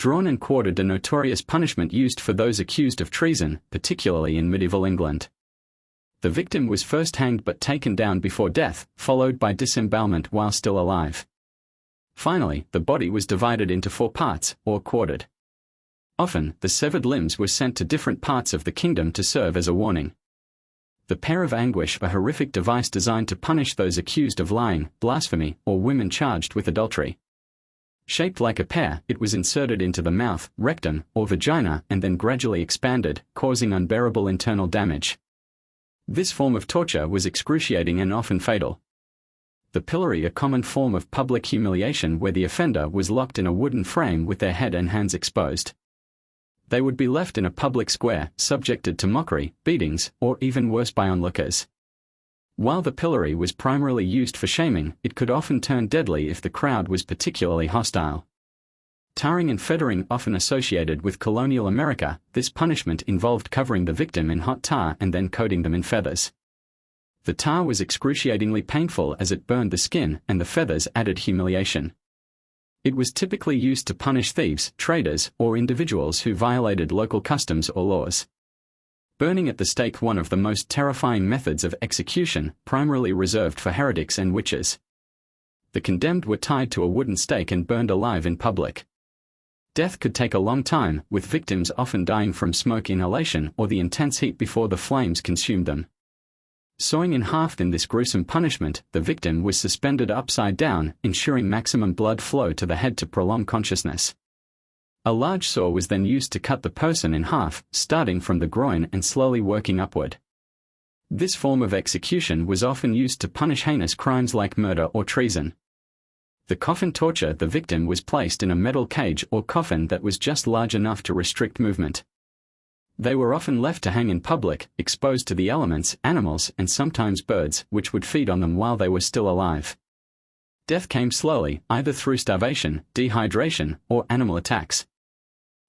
Drawn and quartered, a notorious punishment used for those accused of treason, particularly in medieval England. The victim was first hanged but taken down before death, followed by disembowelment while still alive. Finally, the body was divided into 4 parts, or quartered. Often, the severed limbs were sent to different parts of the kingdom to serve as a warning. The Pear of Anguish, a horrific device designed to punish those accused of lying, blasphemy, or women charged with adultery. Shaped like a pear, it was inserted into the mouth, rectum, or vagina and then gradually expanded, causing unbearable internal damage. This form of torture was excruciating and often fatal. The pillory, a common form of public humiliation where the offender was locked in a wooden frame with their head and hands exposed. They would be left in a public square, subjected to mockery, beatings, or even worse by onlookers. While the pillory was primarily used for shaming, it could often turn deadly if the crowd was particularly hostile. Tarring and feathering, often associated with colonial America, this punishment involved covering the victim in hot tar and then coating them in feathers. The tar was excruciatingly painful as it burned the skin, and the feathers added humiliation. It was typically used to punish thieves, traders, or individuals who violated local customs or laws. Burning at the stake, one of the most terrifying methods of execution, primarily reserved for heretics and witches. The condemned were tied to a wooden stake and burned alive in public. Death could take a long time, with victims often dying from smoke inhalation or the intense heat before the flames consumed them. Sawing in half, in this gruesome punishment, the victim was suspended upside down, ensuring maximum blood flow to the head to prolong consciousness. A large saw was then used to cut the person in half, starting from the groin and slowly working upward. This form of execution was often used to punish heinous crimes like murder or treason. The coffin torture, the victim was placed in a metal cage or coffin that was just large enough to restrict movement. They were often left to hang in public, exposed to the elements, animals, and sometimes birds, which would feed on them while they were still alive. Death came slowly, either through starvation, dehydration, or animal attacks.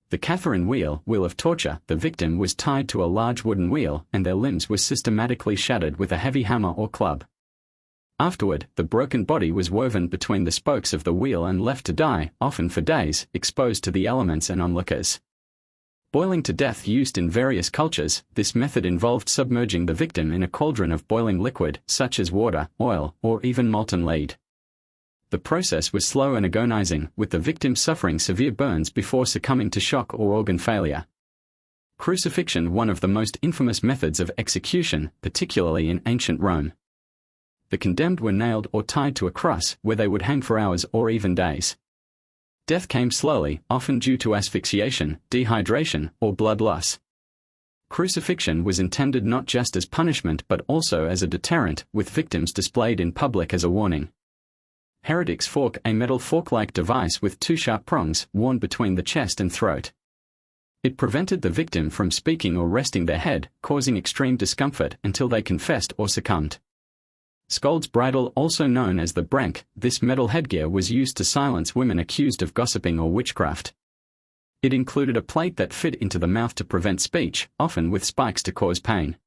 The Catherine wheel of torture, the victim was tied to a large wooden wheel and their limbs were systematically shattered with a heavy hammer or club. Afterward, the broken body was woven between the spokes of the wheel and left to die, often for days, exposed to the elements and onlookers. Boiling to death, used in various cultures, this method involved submerging the victim in a cauldron of boiling liquid, such as water, oil, or even molten lead. The process was slow and agonizing, with the victim suffering severe burns before succumbing to shock or organ failure. Crucifixion, one of the most infamous methods of execution, particularly in ancient Rome. The condemned were nailed or tied to a cross, where they would hang for hours or even days. Death came slowly, often due to asphyxiation, dehydration, or blood loss. Crucifixion was intended not just as punishment but also as a deterrent, with victims displayed in public as a warning. Heretic's fork, a metal fork-like device with 2 sharp prongs, worn between the chest and throat. It prevented the victim from speaking or resting their head, causing extreme discomfort until they confessed or succumbed. Scold's bridle, also known as the brank, this metal headgear was used to silence women accused of gossiping or witchcraft. It included a plate that fit into the mouth to prevent speech, often with spikes to cause pain.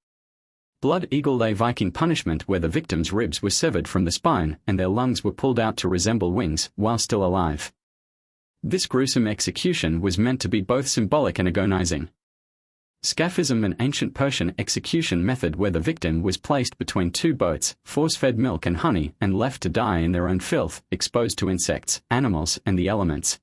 Blood eagle, a Viking punishment where the victim's ribs were severed from the spine and their lungs were pulled out to resemble wings, while still alive. This gruesome execution was meant to be both symbolic and agonizing. Scaphism, an ancient Persian execution method where the victim was placed between 2 boats, force-fed milk and honey, and left to die in their own filth, exposed to insects, animals, and the elements.